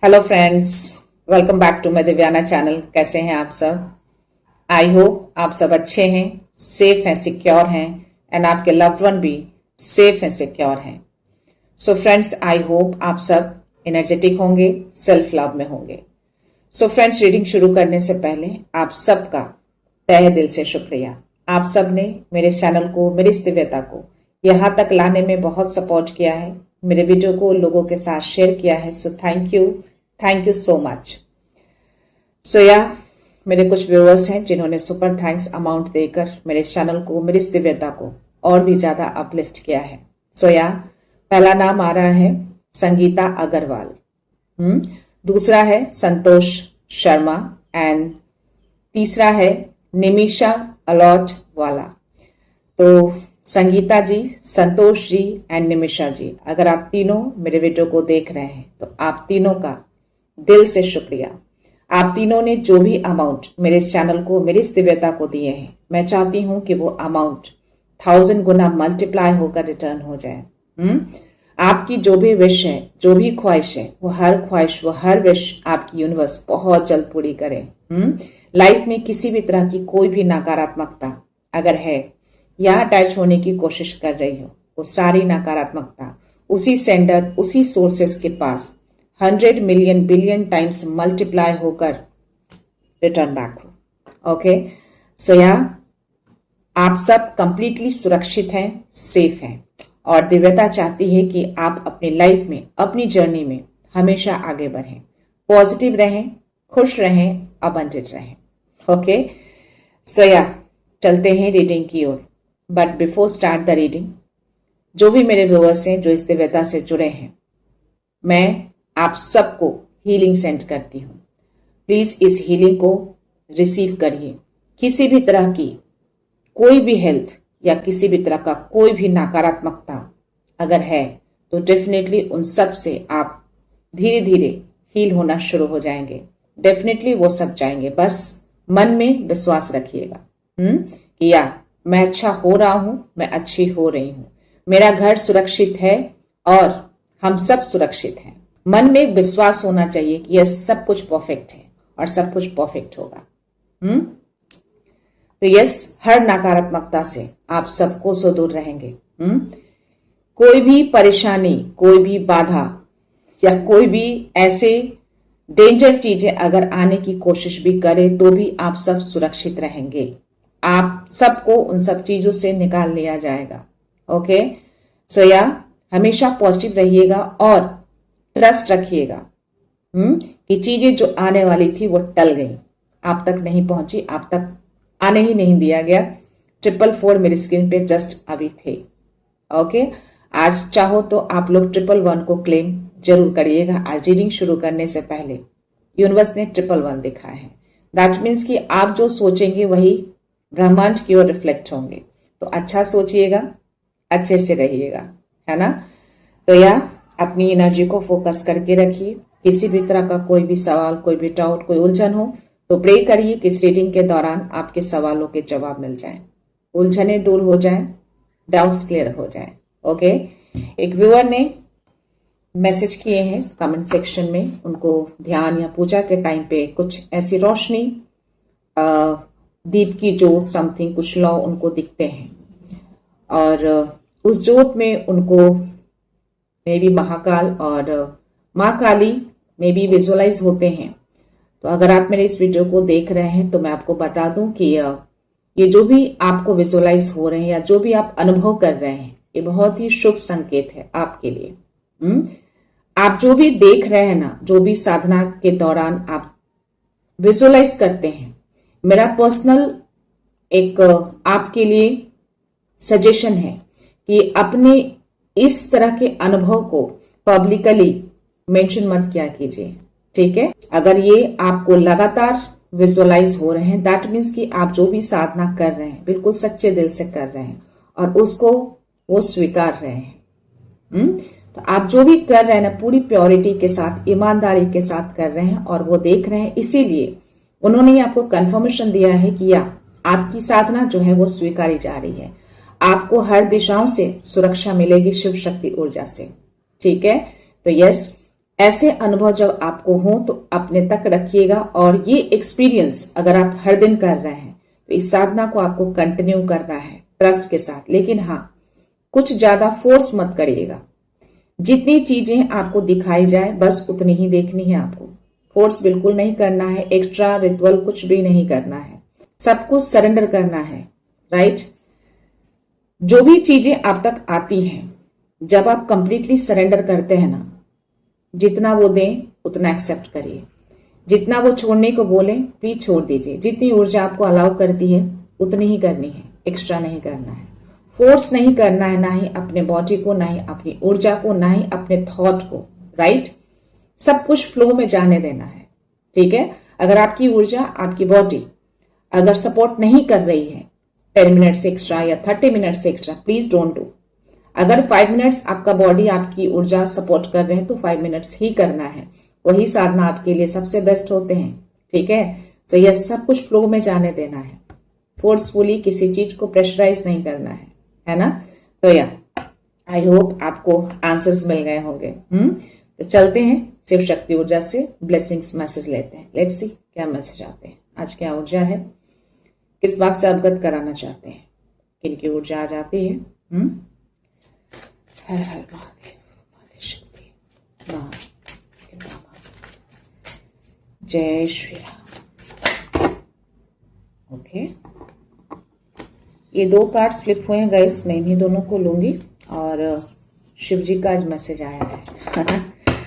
Hello friends, welcome back to my दिव्याना channel. कैसे हैं आप सब? आई होप आप सब अच्छे हैं, सेफ हैं, सिक्योर हैं एंड आपके लव्ड वन भी सेफ हैं, सिक्योर हैं। सो फ्रेंड्स, आई होप आप सब एनर्जेटिक होंगे, सेल्फ लव में होंगे। सो फ्रेंड्स, रीडिंग शुरू करने से पहले आप सबका तहे दिल से शुक्रिया। आप सब ने मेरे चैनल को, मेरी इस दिव्यता को यहाँ तक लाने में बहुत सपोर्ट किया है, मेरे वीडियो को लोगों के साथ शेयर किया है। So thank you so much. So मेरे कुछ व्यूअर्स हैं जिन्होंने सुपर थैंक्स अमाउंट देकर मेरे चैनल को, मेरी इस दिव्यता को और भी ज्यादा अपलिफ्ट किया है। सो पहला नाम आ रहा है संगीता अग्रवाल, दूसरा है संतोष शर्मा एंड तीसरा है निमिषा अलॉट वाला। तो संगीता जी, संतोष जी एंड निमिषा जी, अगर आप तीनों मेरे वीडियो को देख रहे हैं तो आप तीनों का दिल से शुक्रिया। आप तीनों ने जो भी अमाउंट मेरे इस चैनल को, मेरी इस दिव्यता को दिए हैं, मैं चाहती हूं कि वो अमाउंट 1000 गुना मल्टीप्लाई होकर रिटर्न हो जाए। आपकी जो भी विश है, जो भी ख्वाहिश है, वो हर विश आपकी यूनिवर्स बहुत जल्द पूरी करे। लाइफ में किसी भी तरह की कोई भी नकारात्मकता अगर है या अटैच होने की कोशिश कर रही हो, वो सारी नकारात्मकता उसी सेंडर, उसी सोर्सेस के पास 100 मिलियन बिलियन टाइम्स मल्टीप्लाई होकर रिटर्न बैक हो। ओके, सो आप सब कंप्लीटली सुरक्षित हैं, सेफ हैं और दिव्यता चाहती है कि आप अपनी लाइफ में, अपनी जर्नी में हमेशा आगे बढ़ें, पॉजिटिव रहें, खुश रहें, अबंडेंट रहें। ओके, सो चलते हैं रीडिंग की ओर। But before start the reading, जो भी मेरे व्यूअर्स हैं जो इस दिव्यता से जुड़े हैं, मैं आप सबको हीलिंग सेंड करती हूं। प्लीज इस हीलिंग को रिसीव करिए। किसी भी तरह की कोई भी हेल्थ या किसी भी तरह का कोई भी नकारात्मकता अगर है तो डेफिनेटली उन सब से आप धीरे धीरे हील होना शुरू हो जाएंगे। डेफिनेटली वो सब जाएंगे। बस मन में विश्वास रखिएगा कि मैं अच्छा हो रहा हूं, मैं अच्छी हो रही हूं, मेरा घर सुरक्षित है और हम सब सुरक्षित हैं। मन में एक विश्वास होना चाहिए कि यह सब कुछ परफेक्ट है और सब कुछ परफेक्ट होगा। तो हर नकारात्मकता से आप सबको सो दूर रहेंगे। कोई भी परेशानी, कोई भी बाधा या कोई भी ऐसे डेंजर चीजें अगर आने की कोशिश भी करे तो भी आप सब सुरक्षित रहेंगे। आप सबको उन सब चीजों से निकाल लिया जाएगा। ओके, सो हमेशा पॉजिटिव रहिएगा और ट्रस्ट रखिएगा कि चीजें जो आने वाली थी वो टल गई, आप तक नहीं पहुंची, आप तक आने ही नहीं दिया गया। 444 मेरी स्क्रीन पे जस्ट अभी थे। ओके, आज चाहो तो आप लोग 111 को क्लेम जरूर करिएगा। आज रीडिंग शुरू करने से पहले यूनिवर्स ने 111 दिखा है। दैट मीन्स कि आप जो सोचेंगे वही ब्रह्मांड की ओर रिफ्लेक्ट होंगे। तो अच्छा सोचिएगा, अच्छे से रहिएगा, है ना। तो अपनी एनर्जी को फोकस करके रखिए। किसी भी तरह का कोई भी सवाल, कोई भी डाउट, कोई उलझन हो तो प्रे करिए कि इस रीडिंग के दौरान आपके सवालों के जवाब मिल जाएं, उलझने दूर हो जाएं, डाउट्स क्लियर हो जाएं। ओके, एक व्यूअर ने मैसेज किए हैं कमेंट सेक्शन में, उनको ध्यान या पूजा के टाइम पे कुछ ऐसी रोशनी, दीप की जोत, समथिंग कुछ लौ उनको दिखते हैं और उस जोत में उनको मे बी महाकाल और माँ काली में भी विजुअलाइज होते हैं। तो अगर आप मेरे इस वीडियो को देख रहे हैं तो मैं आपको बता दूं कि ये जो भी आपको विजुअलाइज हो रहे हैं या जो भी आप अनुभव कर रहे हैं, ये बहुत ही शुभ संकेत है आपके लिए। आप जो भी देख रहे हैं ना, जो भी साधना के दौरान आप विजुअलाइज करते हैं, मेरा पर्सनल एक आपके लिए सजेशन है कि अपने इस तरह के अनुभव को पब्लिकली मेंशन मत किया कीजिए, ठीक है। अगर ये आपको लगातार विजुअलाइज हो रहे हैं, दैट मीन्स कि आप जो भी साधना कर रहे हैं बिल्कुल सच्चे दिल से कर रहे हैं और उसको वो स्वीकार रहे हैं। तो आप जो भी कर रहे हैं ना, पूरी प्योरिटी के साथ, ईमानदारी के साथ कर रहे हैं और वो देख रहे हैं। इसीलिए उन्होंने आपको कंफर्मेशन दिया है कि आपकी साधना जो है वो स्वीकारी जा रही है। आपको हर दिशाओं से सुरक्षा मिलेगी शिव शक्ति ऊर्जा से, ठीक है। तो ऐसे अनुभव जब आपको हो तो अपने तक रखिएगा, और ये एक्सपीरियंस अगर आप हर दिन कर रहे हैं तो इस साधना को आपको कंटिन्यू करना है ट्रस्ट के साथ। लेकिन हाँ, कुछ ज्यादा फोर्स मत करिएगा। जितनी चीजें आपको दिखाई जाए बस उतनी ही देखनी है आपको। फोर्स बिल्कुल नहीं करना है, एक्स्ट्रा रिचुअल कुछ भी नहीं करना है, सब कुछ सरेंडर करना है। राइट? जो भी चीजें आप तक आती हैं, जब आप कंप्लीटली सरेंडर करते हैं ना, जितना वो दें उतना एक्सेप्ट करिए, जितना वो छोड़ने को बोले प्लीज छोड़ दीजिए। जितनी ऊर्जा आपको अलाउ करती है उतनी ही करनी है, एक्स्ट्रा नहीं करना है। फोर्स नहीं करना है, ना ही अपने बॉडी को, ना ही अपनी ऊर्जा को, ना ही अपने थॉट को। राइट? सब कुछ फ्लो में जाने देना है। ठीक है? अगर आपकी ऊर्जा, आपकी बॉडी अगर सपोर्ट नहीं कर रही है 10 मिनट्स एक्स्ट्रा या 30 minutes extra, please don't do. अगर 5 मिनट्स आपका बॉडी, आपकी ऊर्जा सपोर्ट कर रहे हैं तो 5 मिनट्स ही करना है। वही साधना आपके लिए सबसे बेस्ट होते हैं। ठीक है? सो यह सब कुछ फ्लो में जाने देना है, फोर्सफुली किसी चीज को प्रेशराइज नहीं करना है ना? तो आई होप आपको आंसर्स मिल गए होंगे। तो चलते हैं शिव शक्ति ऊर्जा से ब्लेसिंग्स मैसेज लेते हैं। लेट्स सी क्या मैसेज आते हैं, आज क्या ऊर्जा है, किस बात से अवगत कराना चाहते हैं, किनकी ऊर्जा आ जाती है। हर हर महादेव, महादेव शक्ति, जय श्री राम। ओके, ये 2 कार्ड्स फ्लिप हुए हैं गाइस, मैं इन्हीं दोनों को लूंगी। और शिव जी का आज मैसेज आया है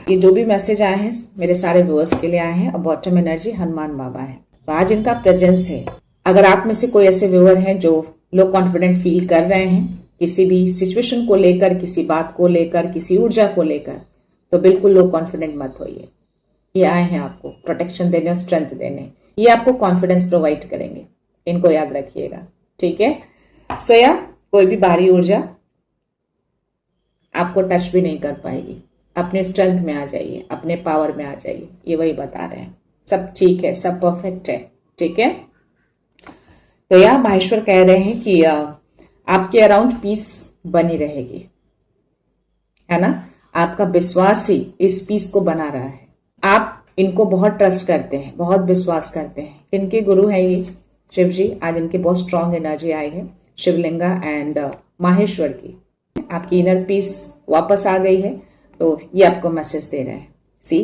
ये जो भी मैसेज आए हैं मेरे सारे व्यूअर्स के लिए आए हैं, और बॉटम एनर्जी हनुमान बाबा है। तो आज इनका प्रेजेंस है। अगर आप में से कोई ऐसे व्यूअर हैं जो लो कॉन्फिडेंट फील कर रहे हैं किसी भी सिचुएशन को लेकर, किसी बात को लेकर, किसी ऊर्जा को लेकर, तो बिल्कुल लो कॉन्फिडेंट मत होइए। ये आए हैं आपको प्रोटेक्शन देने और स्ट्रेंथ देने। ये आपको कॉन्फिडेंस प्रोवाइड करेंगे, इनको याद रखिएगा। ठीक है? सो कोई भी बाहरी ऊर्जा आपको टच भी नहीं कर पाएगी। अपने स्ट्रेंथ में आ जाइए, अपने पावर में आ जाइए। ये वही बता रहे हैं, सब ठीक है, सब परफेक्ट है। ठीक है? तो माहेश्वर कह रहे हैं कि आपके अराउंड पीस बनी रहेगी, है ना? आपका विश्वास ही इस पीस को बना रहा है। आप इनको बहुत ट्रस्ट करते हैं, बहुत विश्वास करते हैं। इनके गुरु है ये शिव जी। आज इनकी बहुत स्ट्रांग एनर्जी आई है, शिवलिंगा एंड माहेश्वर की। आपकी इनर पीस वापस आ गई है, तो ये आपको मैसेज दे रहे हैं। सी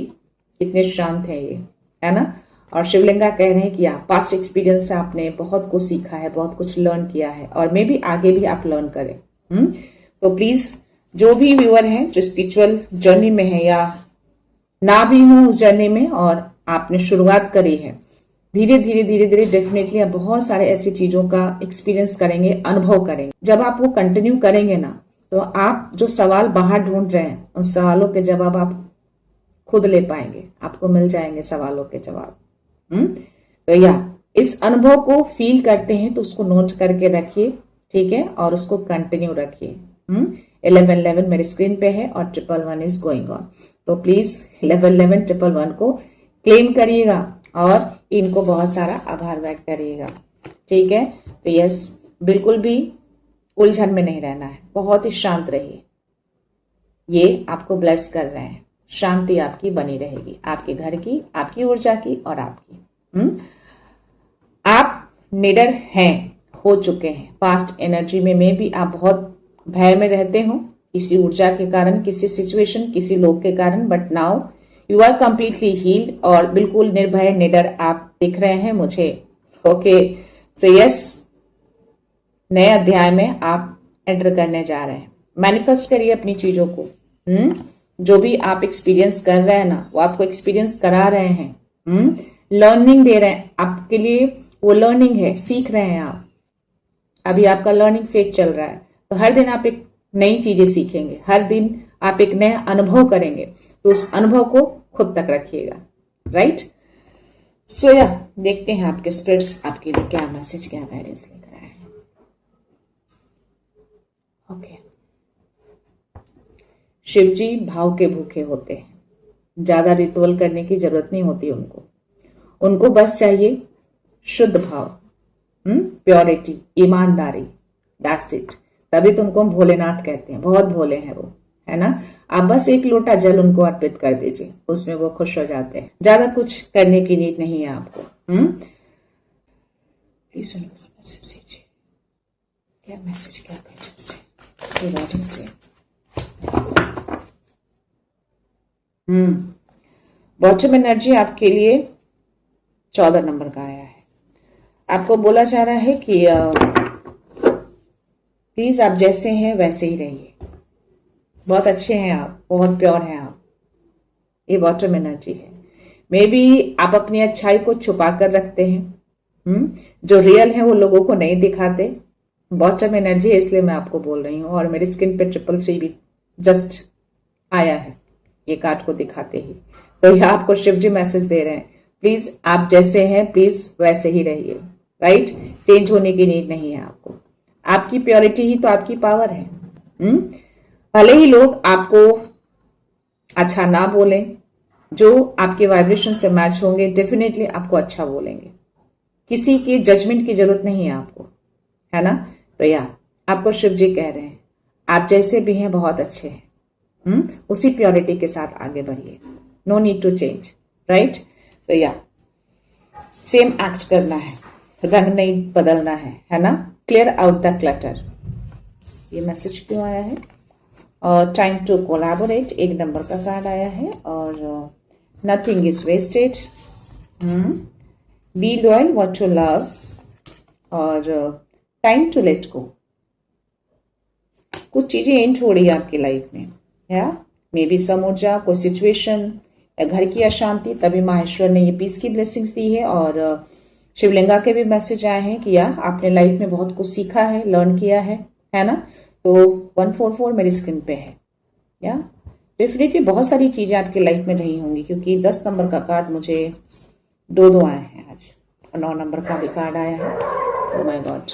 कितने शांत है ये, है ना? और शिवलिंगा कह रहे हैं कि पास्ट एक्सपीरियंस से आपने बहुत कुछ सीखा है, बहुत कुछ लर्न किया है, और मे बी आगे भी आप लर्न करें। तो प्लीज जो भी व्यूअर हैं जो स्पिरिचुअल जर्नी में है या ना भी हो उस जर्नी में, और आपने शुरुआत करी है, धीरे धीरे धीरे धीरे डेफिनेटली आप बहुत सारे ऐसी चीजों का एक्सपीरियंस करेंगे, अनुभव करेंगे। जब आप वो कंटिन्यू करेंगे ना, तो आप जो सवाल बाहर ढूंढ रहे हैं उन सवालों के जवाब आप खुद ले पाएंगे, आपको मिल जाएंगे सवालों के जवाब। तो इस अनुभव को फील करते हैं तो उसको नोट करके रखिए। ठीक है? और उसको कंटिन्यू रखिए। 1111 मेरी स्क्रीन पे है और 111 इज गोइंग ऑन। तो प्लीज 1111 111 को क्लेम करिएगा और इनको बहुत सारा आभार व्यक्त करिएगा। ठीक है? तो यस, बिल्कुल भी उलझन में नहीं रहना है, बहुत ही शांत रहिए। ये आपको ब्लेस कर रहे हैं, शांति आपकी बनी रहेगी, आपके घर की, आपकी ऊर्जा की और आपकी। आप निडर हैं, हो चुके हैं। पास्ट एनर्जी में भी आप बहुत भय में रहते हो किसी ऊर्जा के कारण, किसी सिचुएशन, किसी लोग के कारण, but now you are completely healed और बिल्कुल निर्भय, निडर आप दिख रहे हैं मुझे। ओके, सो यस, नए अध्याय में आप एंटर करने जा रहे हैं। मैनिफेस्ट करिए अपनी चीजों को। जो भी आप एक्सपीरियंस कर रहे हैं ना, वो आपको एक्सपीरियंस करा रहे हैं। लर्निंग दे रहे हैं आपके लिए, वो लर्निंग है, सीख रहे हैं आप। अभी आपका लर्निंग फेज चल रहा है, तो हर दिन आप एक नई चीजें सीखेंगे, हर दिन आप एक नया अनुभव करेंगे। तो उस अनुभव को खुद तक रखिएगा। राइट? सो देखते हैं आपके स्पिरिट्स आपके लिए क्या मैसेज, क्या गाइडेंस लेकर आए हैं। ओके, शिव जी भाव के भूखे होते हैं, ज्यादा रिचुअल करने की जरूरत नहीं होती उनको बस चाहिए शुद्ध भाव, प्योरिटी, ईमानदारी, दैट्स इट। तभी तो उनको हम भोलेनाथ कहते हैं, बहुत भोले हैं वो, है ना। आप बस एक लोटा जल उनको अर्पित कर दीजिए, उसमें वो खुश हो जाते हैं। ज्यादा कुछ करने की नीड नहीं है आपको। प्लीज मैसेज दीजिए, क्या मैसेज, क्या गाइडेंस से। बॉटम एनर्जी आपके लिए 14 नंबर का आया है। आपको बोला जा रहा है कि प्लीज आप जैसे हैं वैसे ही रहिए। बहुत अच्छे हैं आप, बहुत प्योर हैं आप। ये बॉटम एनर्जी है। मे बी आप अपनी अच्छाई को छुपा कर रखते हैं। जो रियल है वो लोगों को नहीं दिखाते। बॉटम एनर्जी है, इसलिए मैं आपको बोल रही हूँ। और मेरी स्क्रीन पे 333 भी जस्ट आया है ये कार्ड को दिखाते ही। तो यह आपको शिव जी मैसेज दे रहे हैं, प्लीज आप जैसे हैं प्लीज वैसे ही रहिए। राइट, चेंज होने की नीड नहीं है आपको। आपकी प्योरिटी ही तो आपकी पावर है। भले ही लोग आपको अच्छा ना बोलें, जो आपके वाइब्रेशन से मैच होंगे डेफिनेटली आपको अच्छा बोलेंगे। किसी की जजमेंट की जरूरत नहीं है आपको, है ना। तो या आपको शिव जी कह रहे हैं आप जैसे भी हैं बहुत अच्छे हैं। उसी प्योरिटी के साथ आगे बढ़िए। No need to change. Right, तो या सेम एक्ट करना है, रंग नहीं बदलना है ना। Clear out the clutter. ये मैसेज क्यों आया है? और टाइम टू कोलैबोरेट 1 नंबर का कार्ड आया है। और nothing is wasted. Be loyal, what to love. और टाइम टू लेट गो। कुछ चीजें एंड हो रही है आपकी लाइफ में, या मे बी सम ऊर्जा, कोई सिचुएशन या घर की अशांति, तभी माहेश्वर ने ये पीस की ब्लेसिंग्स दी है। और शिवलिंगा के भी मैसेज आए हैं कि या आपने लाइफ में बहुत कुछ सीखा है, लर्न किया है ना। तो 144 मेरी स्क्रीन पे है। या डेफिनेटली बहुत सारी चीजें आपकी लाइफ में रही होंगी, क्योंकि 10 नंबर का कार्ड मुझे 2 आए हैं आज, और 9 नंबर का भी कार्ड आया है। Oh my god,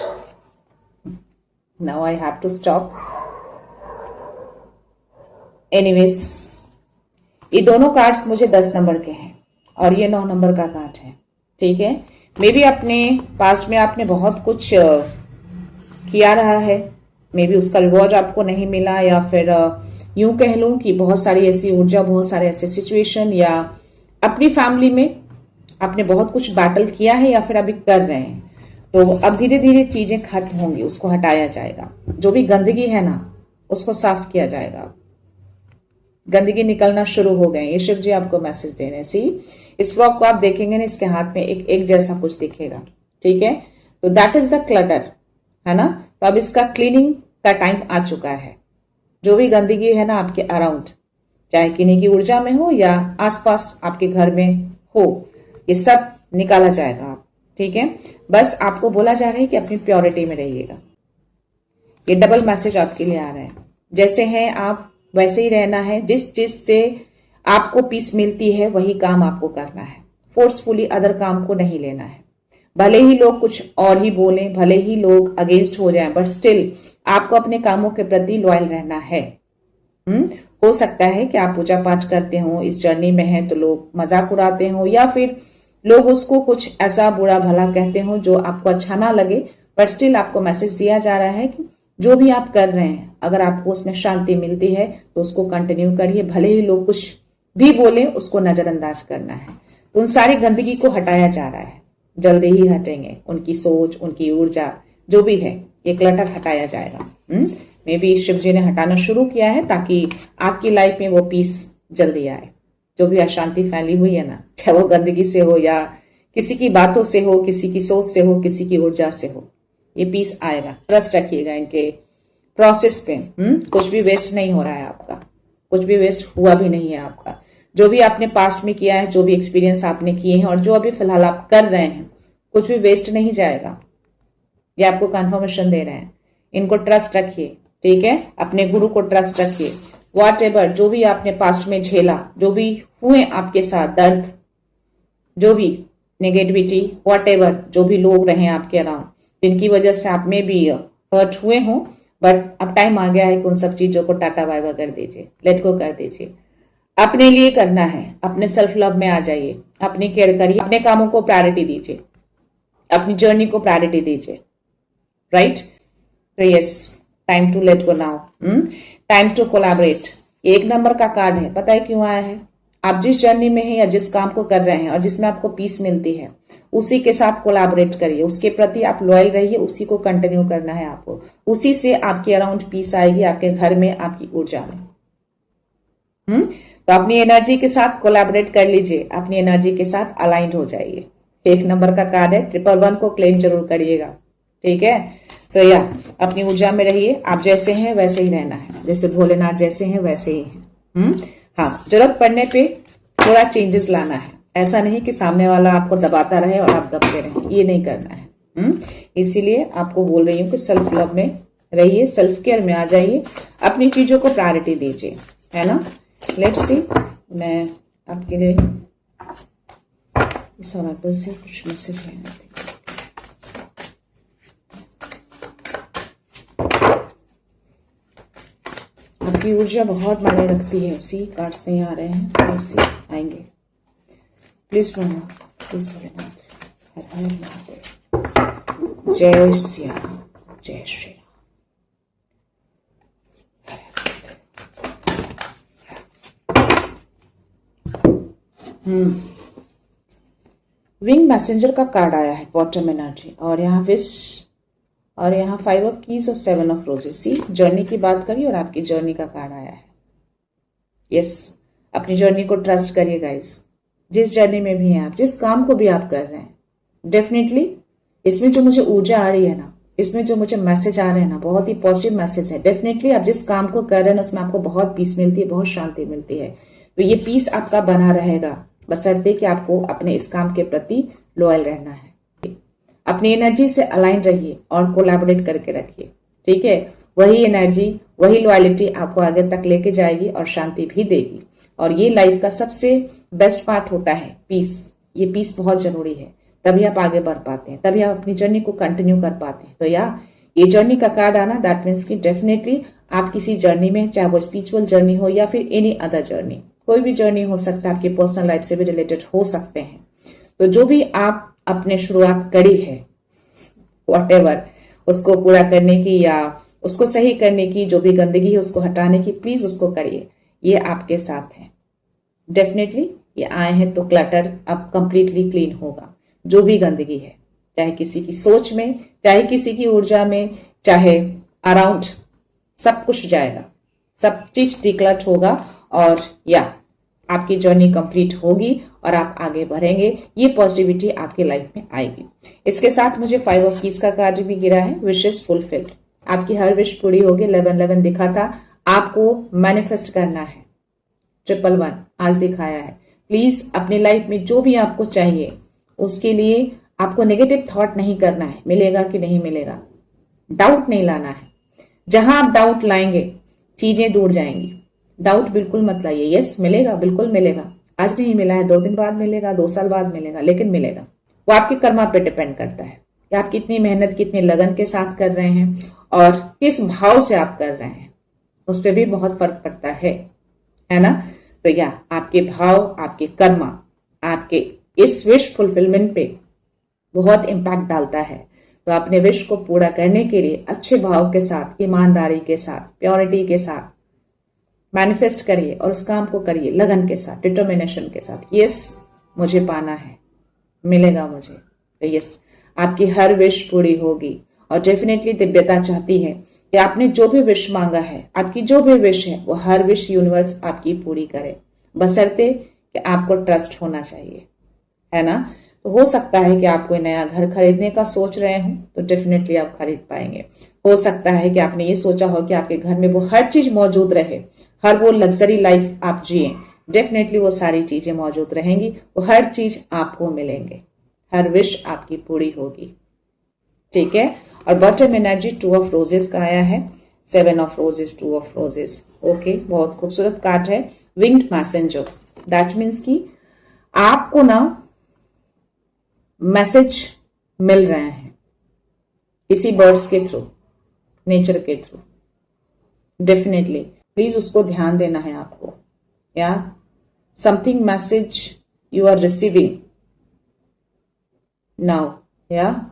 now I have to stop. Anyways, ये दोनों कार्ड्स मुझे 10 नंबर के हैं और ये 9 नंबर का कार्ड है। ठीक है, मे बी अपने पास्ट में आपने बहुत कुछ किया रहा है, मे बी उसका रिवॉर्ड आपको नहीं मिला, या फिर यूं कह लूं कि बहुत सारी ऐसी ऊर्जा, बहुत सारे ऐसे सिचुएशन, या अपनी फैमिली में आपने बहुत कुछ बैटल किया है या फिर अभी कर रहे हैं। तो अब धीरे धीरे चीजें खत्म होंगी, उसको हटाया जाएगा। जो भी गंदगी है ना उसको साफ किया जाएगा। गंदगी निकलना शुरू हो गए। ये शिव जी आपको मैसेज दे रहे हैं। सी, इस फ्रॉक को आप देखेंगे ना, इसके हाथ में एक जैसा कुछ दिखेगा। ठीक है, तो दैट इज द क्लटर, है ना। तो अब इसका क्लीनिंग का टाइम आ चुका है। जो भी गंदगी है ना आपके अराउंड, चाहे किन्हीं की ऊर्जा में हो या आसपास आपके घर में हो, ये सब निकाला जाएगा आप। ठीक है, बस आपको बोला जा रहा है कि अपनी प्योरिटी में रहिएगा। ये डबल मैसेज आपके लिए आ रहा है। जैसे हैं आप वैसे ही रहना है। जिस चीज से आपको पीस मिलती है वही काम आपको करना है। फोर्सफुली अदर काम को नहीं लेना है। भले ही लोग कुछ और ही बोलें, भले ही लोग अगेंस्ट हो जाएं, बट स्टिल आपको अपने कामों के प्रति लॉयल रहना है। हो सकता है कि आप पूजा पाठ करते हो, इस जर्नी में हैं, तो लोग मजाक उड़ाते हो, या फिर लोग उसको कुछ ऐसा बुरा भला कहते हो जो आपको अच्छा ना लगे, बट स्टिल आपको मैसेज दिया जा रहा है कि जो भी आप कर रहे हैं, अगर आपको उसमें शांति मिलती है तो उसको कंटिन्यू करिए। भले ही लोग कुछ भी बोले, उसको नजरअंदाज करना है। तो उन सारी गंदगी को हटाया जा रहा है, जल्दी ही हटेंगे। उनकी सोच, उनकी ऊर्जा जो भी है, ये क्लटर हटाया जाएगा। मे बी शिव जी ने हटाना शुरू किया है ताकि आपकी लाइफ में वो पीस जल्दी आए। जो भी अशांति फैली हुई है ना, चाहे वो गंदगी से हो या किसी की बातों से हो, किसी की सोच से हो, किसी की ऊर्जा से हो, ये पीस आएगा। ट्रस्ट रखिएगा इनके प्रोसेस पे। कुछ भी वेस्ट नहीं हो रहा है आपका, कुछ भी वेस्ट हुआ भी नहीं है आपका। जो भी आपने पास्ट में किया है, जो भी एक्सपीरियंस आपने किए हैं और जो अभी फिलहाल आप कर रहे हैं, कुछ भी वेस्ट नहीं जाएगा। ये आपको कंफर्मेशन दे रहे हैं। इनको ट्रस्ट रखिए। ठीक है, अपने गुरु को ट्रस्ट रखिए। वॉट एवर जो भी आपने पास्ट में झेला, जो भी हुए आपके साथ दर्द, जो भी नेगेटिविटी, वॉट एवर जो भी लोग रहे आपके अराउंड, जिनकी वजह से आप में भी हर्ट हुए हों, बट अब टाइम आ गया है कि उन सब चीजों को टाटा बाय बाय कर दीजिए, लेट गो कर दीजिए। अपने लिए करना है, अपने सेल्फ लव में आ जाइए, अपनी केयर करिए, अपने कामों को प्रायोरिटी दीजिए, अपनी जर्नी को प्रायोरिटी दीजिए। राइट, तो yes, time to let go now, time to collaborate, एक नंबर का कार्ड है। पता है क्यों आया है? आप जिस जर्नी में हैं या जिस काम को कर रहे हैं और जिसमें आपको पीस मिलती है, उसी के साथ कोलैबोरेट करिए, उसके प्रति आप लॉयल रहिए, उसी को कंटिन्यू करना है आपको। उसी से आपके अराउंड पीस आएगी, आपके घर में, आपकी ऊर्जा में। तो अपनी एनर्जी के साथ कोलैबोरेट कर लीजिए, अपनी एनर्जी के साथ अलाइंड हो जाइए। एक नंबर का कार्ड है, 111 को क्लेम जरूर करिएगा, ठीक है। सो या अपनी ऊर्जा में रहिए, आप जैसे हैं वैसे ही रहना है, जैसे भोलेनाथ जैसे हैं वैसे ही हैं। हाँ, जरूरत पड़ने पे थोड़ा चेंजेस लाना है, ऐसा नहीं कि सामने वाला आपको दबाता रहे और आप दबते रहे, ये नहीं करना है। इसीलिए आपको बोल रही हूँ कि सेल्फ लव में रहिए, सेल्फ केयर में आ जाइए, अपनी चीजों को प्रायोरिटी दीजिए, है ना। लेट्स सी, मैं आपके लिए इस ऑरेकल से कुछ मैसेज लेना है। आपकी ऊर्जा बहुत मायने रखती है। सी कार्ड्स नहीं आ रहे हैं, सी आएंगे। प्लीज बोलना, प्लीज बोलना। हर हर महादेव। जय श्री राम, जय श्री राम। विंग मैसेंजर का कार्ड आया है, बॉटम एनर्जी, और यहाँ विश, और यहाँ 5 ऑफ कीज और 7 ऑफ रोजेस। सी जर्नी की बात करिए और आपकी जर्नी का कार्ड आया है। यस, अपनी जर्नी को ट्रस्ट करिए गाइस। जिस जर्नी में भी हैं आप, जिस काम को भी आप कर रहे हैं, डेफिनेटली इसमें जो मुझे ऊर्जा आ रही है ना, इसमें जो मुझे मैसेज आ रहे हैं ना, बहुत ही पॉजिटिव मैसेज है। डेफिनेटली आप जिस काम को कर रहे हैं ना, उसमें आपको बहुत पीस मिलती है, बहुत शांति मिलती है। तो ये पीस आपका बना रहेगा, बशर्ते कि आपको अपने इस काम के प्रति लॉयल रहना है। अपनी एनर्जी से अलाइन रहिए और कोलैबोरेट करके रखिए, ठीक है। वही एनर्जी, वही लॉयलिटी आपको आगे तक लेके जाएगी और शांति भी देगी। और ये लाइफ का सबसे बेस्ट पार्ट होता है पीस। ये पीस बहुत जरूरी है, तभी आप आगे बढ़ पाते हैं, तभी आप अपनी जर्नी को कंटिन्यू कर पाते हैं। तो ये जर्नी का कार्ड आना, दैट मीन्स कि डेफिनेटली आप किसी जर्नी में, चाहे वो स्पिरिचुअल जर्नी हो या फिर एनी अदर जर्नी, कोई भी जर्नी हो सकता है, आपकी पर्सनल लाइफ से भी रिलेटेड हो सकते हैं। तो जो भी आप अपने शुरुआत करी है, व्हाटएवर, उसको पूरा करने की या उसको सही करने की, जो भी गंदगी है उसको हटाने की, प्लीज उसको करिए। ये आपके साथ है, डेफिनेटली ये आए हैं तो क्लटर अब कंप्लीटली क्लीन होगा। जो भी गंदगी है, चाहे किसी की सोच में, चाहे किसी की ऊर्जा में, चाहे अराउंड, सब कुछ जाएगा, सब चीज डिक्लट होगा और या आपकी जर्नी कंप्लीट होगी और आप आगे बढ़ेंगे। ये पॉजिटिविटी आपकी लाइफ में आएगी। इसके साथ मुझे 5 ऑफ कीज का कार्ड भी गिरा है, विशेस फुलफिल्ड। आपकी हर विश पूरी होगी। 1111 दिखा था, आपको मैनिफेस्ट करना है। 111 आज दिखाया है। प्लीज अपनी लाइफ में जो भी आपको चाहिए, उसके लिए आपको नेगेटिव थॉट नहीं करना है, मिलेगा कि नहीं मिलेगा, डाउट नहीं लाना है। जहां आप डाउट लाएंगे, चीजें दूर जाएंगी। डाउट बिल्कुल मत लाइए। यस, मिलेगा, बिल्कुल मिलेगा। आज नहीं मिला है, 2 दिन बाद मिलेगा, 2 साल बाद मिलेगा, लेकिन मिलेगा। वो आपकी कर्मा पे डिपेंड करता है कि आप कितनी मेहनत, कितनी लगन के साथ कर रहे हैं और किस भाव से आप कर रहे हैं, उस पर भी बहुत फर्क पड़ता है ना। तो या आपके भाव, आपके कर्मा, आपके इस विश फुलफिलमेंट पे बहुत इम्पैक्ट डालता है। तो अपने विश को पूरा करने के लिए अच्छे भाव के साथ, ईमानदारी के साथ, प्योरिटी के साथ मैनिफेस्ट करिए और उस काम को करिए लगन के साथ, डिटर्मिनेशन के साथ। यस, मुझे पाना है, मिलेगा मुझे। तो यस, आपकी हर विश पूरी होगी। और डेफिनेटली दिव्यता चाहती है कि आपने जो भी विश मांगा है, आपकी जो भी विश है, वो हर विश यूनिवर्स आपकी पूरी करे, बशर्ते कि आपको ट्रस्ट होना चाहिए, है ना। तो हो सकता है कि आप कोई नया घर खरीदने का सोच रहे हो, तो डेफिनेटली आप खरीद पाएंगे। हो सकता है कि आपने ये सोचा हो कि आपके घर में वो हर चीज मौजूद रहे, हर वो लग्जरी लाइफ आप जिए, डेफिनेटली वो सारी चीजें मौजूद रहेंगी, वो हर चीज आपको मिलेंगे, हर विश आपकी पूरी होगी, ठीक है। और बॉटम एनर्जी 2 ऑफ रोजेस का आया है, 7 of roses, 2 of roses. Okay, बहुत खूबसूरत कार्ड है, विंग्ड मैसेंजर। दैट मीन्स कि आपको ना मैसेज मिल रहे हैं किसी बर्ड्स के थ्रू, नेचर के थ्रू। डेफिनेटली प्लीज उसको ध्यान देना है आपको। या something message you are receiving now, या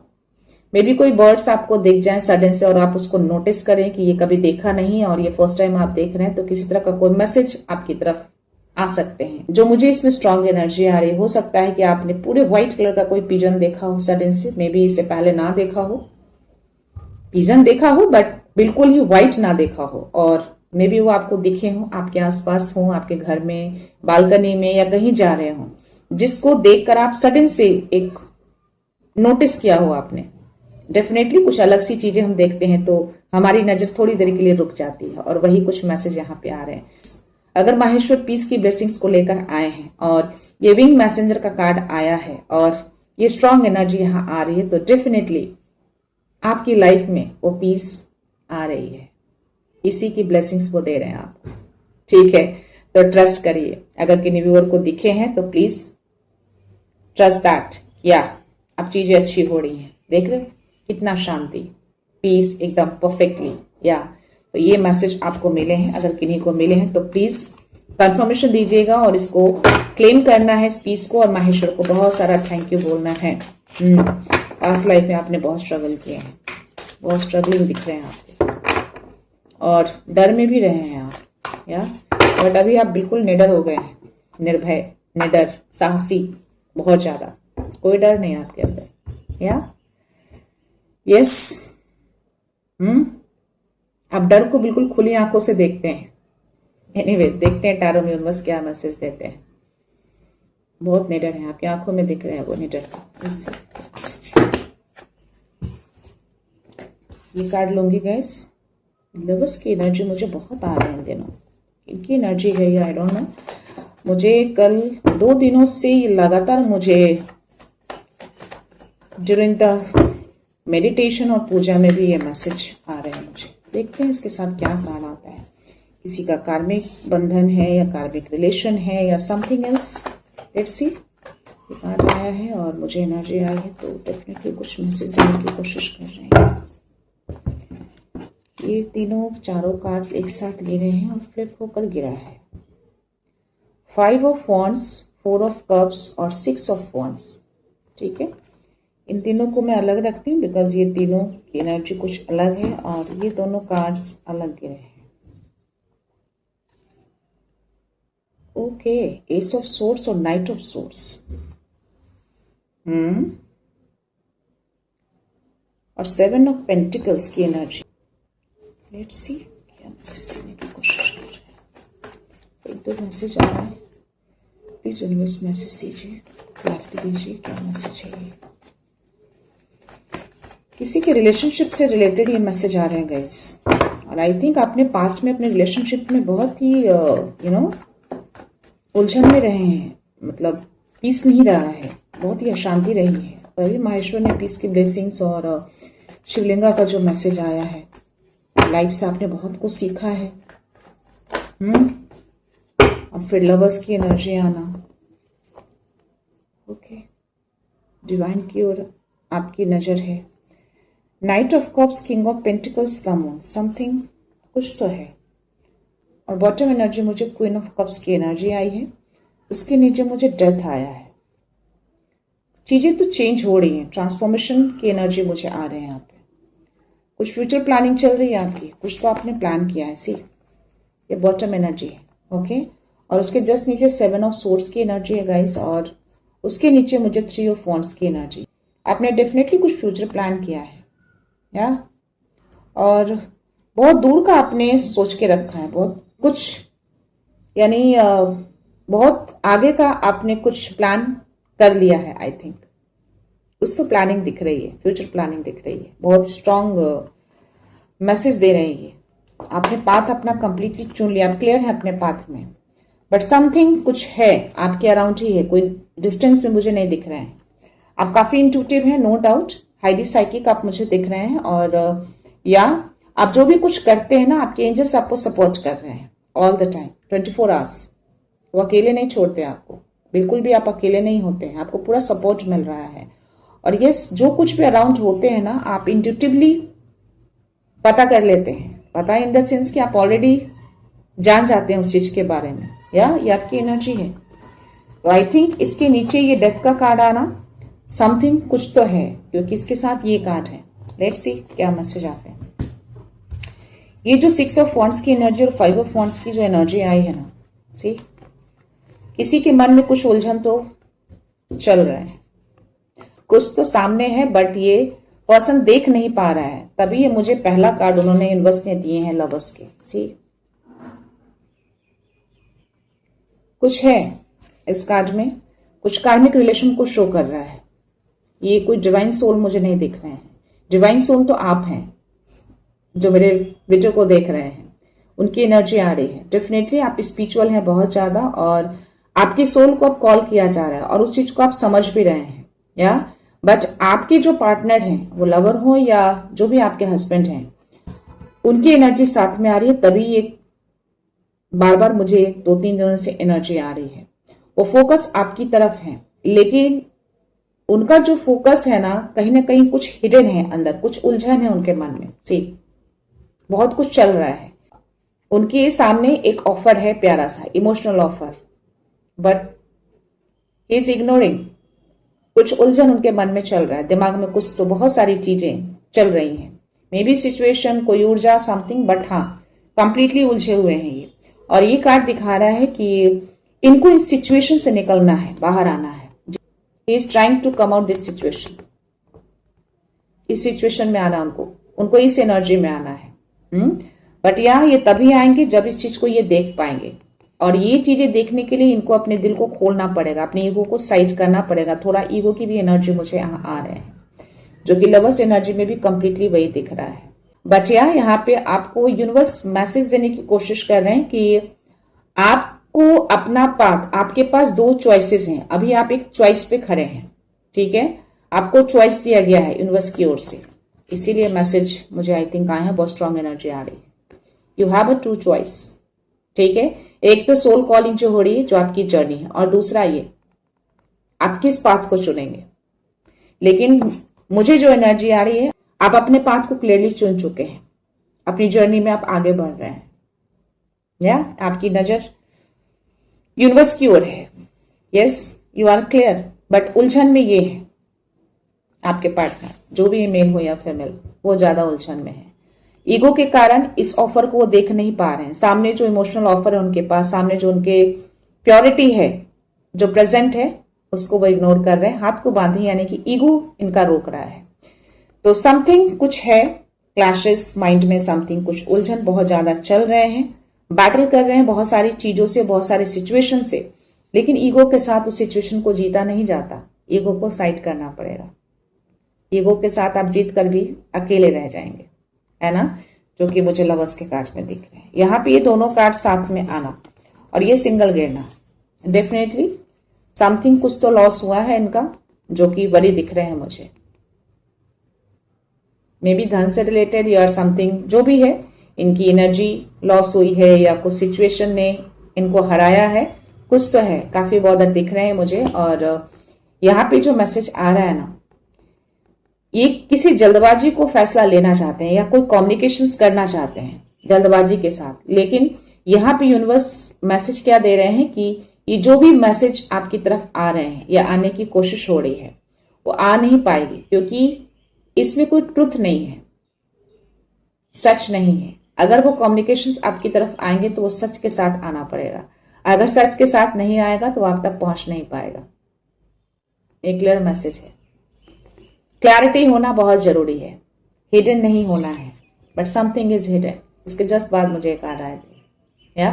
मे बी कोई बर्ड्स आपको दिख जाए सडन से और आप उसको नोटिस करें कि ये कभी देखा नहीं और ये फर्स्ट टाइम आप देख रहे हैं, तो किसी तरह का कोई मैसेज आपकी तरफ आ सकते हैं। जो मुझे इसमें स्ट्रांग एनर्जी आ रही, हो सकता है कि आपने पूरे व्हाइट कलर का कोई पिजन देखा हो सडन से, मे बी इससे पहले ना देखा हो, पिजन देखा हो बट बिल्कुल ही व्हाइट ना देखा हो, और मे बी वो आपको दिखे हो, आपके आसपास हो, आपके घर में, बालकनी में या कहीं जा रहे हो, जिसको देखकर आप सडन से एक नोटिस किया हो आपने। डेफिनेटली कुछ अलग सी चीजें हम देखते हैं तो हमारी नजर थोड़ी देर के लिए रुक जाती है, और वही कुछ मैसेज यहाँ पे आ रहे हैं। अगर माहेश्वर पीस की ब्लेसिंग्स को लेकर आए हैं और ये विंग मैसेंजर का कार्ड आया है और ये स्ट्रांग एनर्जी यहाँ आ रही है, तो डेफिनेटली आपकी लाइफ में वो पीस आ रही है। इसी की ब्लेसिंग्स वो दे रहे हैं आप, ठीक है? तो ट्रस्ट करिए। अगर किन्हीं व्यूअर को दिखे हैं तो प्लीज ट्रस्ट दैट, या अब चीजें अच्छी हो रही हैं। देख रहे हो कितना शांति, पीस एकदम परफेक्टली, या तो ये मैसेज आपको मिले हैं। अगर किन्हीं को मिले हैं तो प्लीज कंफर्मेशन दीजिएगा और इसको क्लेम करना है, इस पीस को, और माहेश्वर को बहुत सारा थैंक यू बोलना है। पास्ट लाइफ में आपने बहुत स्ट्रगल किए हैं, बहुत स्ट्रगलिंग दिख रहे हैं आपके, और डर में भी रहे हैं आप, या बट अभी आप बिल्कुल निडर हो गए हैं, निर्भय, निडर, साहसी, बहुत ज्यादा, कोई डर नहीं आपके अंदर, या यस। आप डर को बिल्कुल खुली आंखों से देखते हैं। एनीवे, देखते हैं टैरो यूनिवर्स क्या मैसेज देते हैं। बहुत निडर है, आपकी आंखों में दिख रहे हैं वो निडर। ये कार्ड लूंगी गाइस। लवर्स की एनर्जी मुझे बहुत आ रही है इन दिनों, इनकी एनर्जी है ये, आई डोंट नो। मुझे कल 2 दिनों से लगातार मुझे ड्यूरिंग द मेडिटेशन और पूजा में भी ये मैसेज आ रहे हैं मुझे। देखते हैं इसके साथ क्या कार्ड आता है। किसी का कार्मिक बंधन है या कार्मिक रिलेशन है या समथिंग एल्स, लेट्स सी। ये कार्ड आया है और मुझे एनर्जी आई है, तो डेफिनेटली कुछ मैसेज देने की कोशिश कर रहे हैं। ये चारों कार्ड्स एक साथ ले रहे हैं और फ्लिप होकर गिरा है 5 ऑफ वॉन्ड्स, 4 ऑफ कप्स और 6 ऑफ वॉन्ड्स, ठीक है? इन तीनों को मैं अलग रखती हूँ बिकॉज ये तीनों की एनर्जी कुछ अलग है और ये दोनों कार्ड्स अलग गिरे हैं। ओके, एस ऑफ सोर्ड्स और नाइट ऑफ सोर्ड्स, और 7 ऑफ पेंटिकल्स की एनर्जी। लेट्स सी क्या मैसेज देने की कोशिश कर रहे हैं। 1-2 मैसेज आ रहा है, प्लीज यूनिवर्स मैसेज दीजिए, क्लैरिटी दीजिए, क्या मैसेज है ये। किसी के रिलेशनशिप से रिलेटेड ये मैसेज आ रहे हैं गाइस, और आई थिंक आपने पास्ट में अपने रिलेशनशिप में बहुत ही उलझन में रहे हैं, मतलब पीस नहीं रहा है, बहुत ही अशांति रही है। तभी माहेश्वर ने पीस की ब्लेसिंग्स और शिवलिंगा का जो मैसेज आया है, लाइफ से आपने बहुत कुछ सीखा है। अब फिर लवर्स की एनर्जी आना, ओके, डिवाइन की ओर आपकी नजर है। Night of cups, king of pentacles, the moon, something कुछ तो है। और बॉटम एनर्जी मुझे क्वीन ऑफ कप्स की एनर्जी आई है, उसके नीचे मुझे डेथ आया है। चीजें तो चेंज हो रही हैं, ट्रांसफॉर्मेशन की एनर्जी मुझे आ रहे हैं यहाँ पे। कुछ फ्यूचर प्लानिंग चल रही है आपकी, कुछ तो आपने प्लान किया है। सी, ये बॉटम एनर्जी है, ओके। और उसके जस्ट नीचे 7 ऑफ सोर्ड्स की एनर्जी है गाइस, और उसके नीचे मुझे 3 ऑफ वॉन्ड्स की एनर्जी। आपने डेफिनेटली कुछ फ्यूचर प्लान किया है, या और बहुत दूर का आपने सोच के रखा है, बहुत कुछ, यानी बहुत आगे का आपने कुछ प्लान कर लिया है। आई थिंक उससे प्लानिंग दिख रही है, फ्यूचर प्लानिंग दिख रही है, बहुत स्ट्रांग मैसेज दे रही है। आपने पाथ अपना कंप्लीटली चुन लिया, आप क्लियर है अपने पाथ में, बट समथिंग कुछ है आपके अराउंड ही है, कोई डिस्टेंस में मुझे नहीं दिख रहे हैं। आप काफी इंट्यूटिव है, नो डाउट, हाईली साइकिक आप मुझे दिख रहे हैं, और या आप जो भी कुछ करते हैं ना, आपके एंजल्स आपको सपोर्ट कर रहे हैं ऑल द टाइम, 24 आवर्स। वो अकेले नहीं छोड़ते आपको, बिल्कुल भी आप अकेले नहीं होते हैं, आपको पूरा सपोर्ट मिल रहा है। और ये जो कुछ भी अराउंड होते हैं ना, आप इंट्यूटिवली पता कर लेते हैं, पता इन द सेंस कि आप ऑलरेडी जान जाते हैं उस चीज के बारे में, या ये आपकी एनर्जी है। तो आई थिंक इसके नीचे ये डेथ का कार्ड आना, समथिंग कुछ तो है, क्योंकि इसके साथ ये कार्ड है। लेट्स सी क्या मैसेज आते हैं। ये जो 6 ऑफ वॉन्ड्स की एनर्जी और 5 ऑफ वॉन्ड्स की जो एनर्जी आई है ना, सी किसी के मन में कुछ उलझन तो चल रहा है, कुछ तो सामने है, बट ये पर्सन देख नहीं पा रहा है। तभी ये मुझे पहला कार्ड उन्होंने यूनिवर्स ने दिए हैं लवर्स के। सी कुछ है इस कार्ड में, कुछ कार्मिक रिलेशन को शो कर रहा है। ये कोई डिवाइन सोल मुझे नहीं दिख रहे हैं। डिवाइन सोल तो आप हैं जो मेरे वीडियो को देख रहे हैं, उनकी एनर्जी आ रही है। डेफिनेटली आप स्पिरिचुअल हैं बहुत ज्यादा, और आपकी सोल को अब कॉल किया जा रहा है और उस चीज को आप समझ भी रहे हैं, या बट आपके जो पार्टनर हैं, वो लवर हो या जो भी आपके हस्बैंड हैं, उनकी एनर्जी साथ में आ रही है। तभी ये बार बार मुझे 2-3 दिनों से एनर्जी आ रही है। वो फोकस आपकी तरफ है, लेकिन उनका जो फोकस है ना कहीं कुछ हिडन है, अंदर कुछ उलझन है उनके मन में। सी बहुत कुछ चल रहा है उनके सामने। एक ऑफर है प्यारा सा, emotional offer, but he is ignoring. कुछ उलझन उनके मन में चल रहा है, दिमाग में कुछ तो बहुत सारी चीजें चल रही हैं। मे बी सिचुएशन, कोई ऊर्जा, समथिंग, बट हाँ कंप्लीटली उलझे हुए हैं ये। और ये कार्ड दिखा रहा है कि इनको इस सिचुएशन से निकलना है, बाहर आना है। He is trying to come out this situation. इस सिचुएशन में आना उनको इस एनर्जी में आना है। बट ये तभी आएंगे जब इस चीज को ये देख पाएंगे। और ये चीजें देखने के लिए इनको अपने दिल को खोलना पड़ेगा, अपने ईगो को साइड करना पड़ेगा। थोड़ा ईगो की भी एनर्जी मुझे यहाँ आ रहे हैं, जो कि लवर्स एनर्जी में भी कंप्लीटली वही दिख रहा है। बट यहाँ पे आपको यूनिवर्स मैसेज देने की कोशिश कर रहे हैं कि आपको अपना पाथ, आपके पास 2 चॉइसेस हैं। अभी आप एक चॉइस पे खड़े हैं, ठीक है, आपको चॉइस दिया गया है यूनिवर्स की ओर से। इसीलिए मैसेज मुझे आई थिंक आया है, बहुत स्ट्रांग एनर्जी आ रही है। यू हैव अ 2 चॉइस, ठीक है। एक तो सोल कॉलिंग जो हो रही है, जो आपकी जर्नी है, और दूसरा ये आप किस पाथ को चुनेंगे। लेकिन मुझे जो एनर्जी आ रही है, आप अपने पाथ को क्लियरली चुन चुके हैं, अपनी जर्नी में आप आगे बढ़ रहे हैं, या आपकी नजर यूनिवर्स की ओर है। Yes, you are clear. But उलझन में ये है, आपके पार्टनर, जो भी मेल हो या फीमेल, वो ज्यादा उलझन में है। ईगो के कारण इस ऑफर को वो देख नहीं पा रहे हैं। सामने जो इमोशनल ऑफर है उनके पास, सामने जो उनके प्योरिटी है, जो प्रेजेंट है, उसको वो इग्नोर कर रहे हैं। हाथ को बांधे, यानी कि ईगो इनका रोक रहा है। तो समथिंग कुछ है, क्लैशेस माइंड में, समथिंग कुछ उलझन बहुत ज्यादा चल रहे हैं, बैटल कर रहे हैं बहुत सारी चीजों से, बहुत सारी सिचुएशन से। लेकिन ईगो के साथ उस सिचुएशन को जीता नहीं जाता, ईगो को साइड करना पड़ेगा। ईगो के साथ आप जीत कर भी अकेले रह जाएंगे, है ना, जो कि मुझे लवर्स के कार्ड में दिख रहे हैं। यहाँ पे ये दोनों कार्ड साथ में आना और ये सिंगल गिरना, डेफिनेटली समथिंग कुछ तो लॉस हुआ है इनका, जो कि वरी दिख रहे हैं मुझे। मे बी धन से रिलेटेड या समथिंग, जो भी है, इनकी एनर्जी लॉस हुई है या कुछ सिचुएशन ने इनको हराया है, कुछ तो है। काफी बॉर्डर दिख रहे हैं मुझे। और यहाँ पे जो मैसेज आ रहा है ना, ये किसी जल्दबाजी को फैसला लेना चाहते हैं या कोई कम्युनिकेशंस करना चाहते हैं जल्दबाजी के साथ। लेकिन यहाँ पे यूनिवर्स मैसेज क्या दे रहे हैं कि ये जो भी मैसेज आपकी तरफ आ रहे हैं या आने की कोशिश हो रही है, वो आ नहीं पाएगी, क्योंकि इसमें कोई ट्रुथ नहीं है, सच नहीं है। अगर वो कम्युनिकेशंस आपकी तरफ आएंगे तो वो सच के साथ आना पड़ेगा। अगर सच के साथ नहीं आएगा तो आप तक पहुंच नहीं पाएगा। एक क्लियर मैसेज है। क्लैरिटी होना बहुत जरूरी है, हिडन नहीं होना है, बट समथिंग इज हिडन। इसके जस्ट बाद मुझे एक कार्ड आए थे, या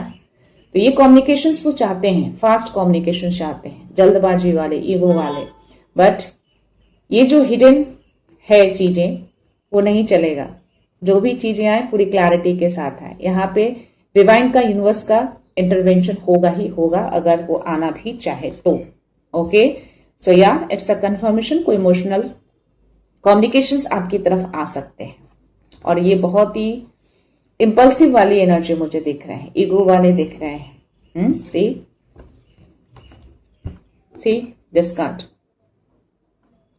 तो ये कम्युनिकेशंस वो चाहते हैं, फास्ट कम्युनिकेशन चाहते हैं, जल्दबाजी वाले, ईगो वाले। बट ये जो हिडन है चीजें, वो नहीं चलेगा। जो भी चीजें आए पूरी क्लैरिटी के साथ आए। यहाँ पे डिवाइन का, यूनिवर्स का इंटरवेंशन होगा ही होगा, अगर वो आना भी चाहे तो। ओके, सो या इट्स अ कंफर्मेशन। कोई इमोशनल कम्युनिकेशंस आपकी तरफ आ सकते हैं, और ये बहुत ही इंपल्सिव वाली एनर्जी मुझे दिख रहे हैं, ईगो वाले दिख रहे हैं। See this card,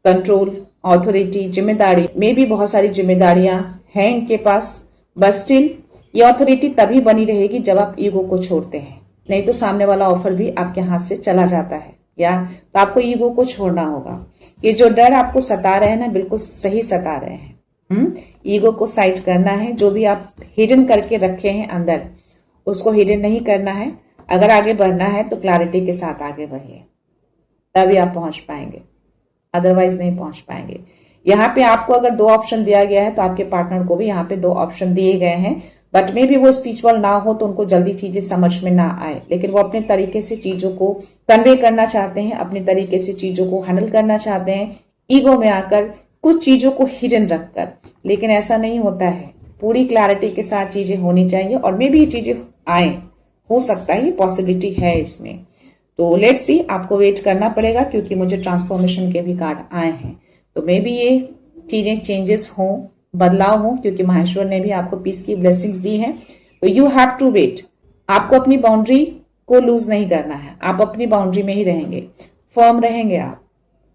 control, authority, जिम्मेदारी में भी बहुत सारी जिम्मेदारियां हैं इनके पास। बट स्टिल ये ऑथोरिटी तभी बनी रहेगी जब आप ईगो को छोड़ते हैं, नहीं तो सामने वाला ऑफर भी आपके हाथ से चला जाता है, या तो आपको ईगो को छोड़ना होगा। ये जो डर आपको सता रहे हैं ना, बिल्कुल सही सता रहे हैं। ईगो को साइड करना है, जो भी आप हिडन करके रखे हैं अंदर उसको हिडन नहीं करना है। अगर आगे बढ़ना है तो क्लैरिटी के साथ आगे बढ़िए, तभी आप पहुंच पाएंगे, अदरवाइज नहीं पहुंच पाएंगे। यहाँ पे आपको अगर 2 ऑप्शन दिया गया है तो आपके पार्टनर को भी यहाँ पे 2 ऑप्शन दिए गए हैं, बट मे भी वो स्पिरिचुअल ना हो तो उनको जल्दी चीजें समझ में ना आए, लेकिन वो अपने तरीके से चीजों को कन्वे करना चाहते हैं, अपने तरीके से चीजों को हैंडल करना चाहते हैं, ईगो में आकर कुछ चीजों को हिडन रखकर। लेकिन ऐसा नहीं होता है, पूरी क्लैरिटी के साथ चीजें होनी चाहिए और मे भी ये चीजें आए, हो सकता है, ये पॉसिबिलिटी है इसमें। तो लेट्स सी, आपको वेट करना पड़ेगा क्योंकि मुझे ट्रांसफॉर्मेशन के भी कार्ड आए हैं। तो मे बी ये चीजें चेंजेस हों, बदलाव हो, क्योंकि महेश्वर ने भी आपको पीस की ब्लेसिंग्स दी है। तो यू हैव टू वेट। आपको अपनी बाउंड्री को लूज नहीं करना है, आप अपनी बाउंड्री में ही रहेंगे, फर्म रहेंगे आप,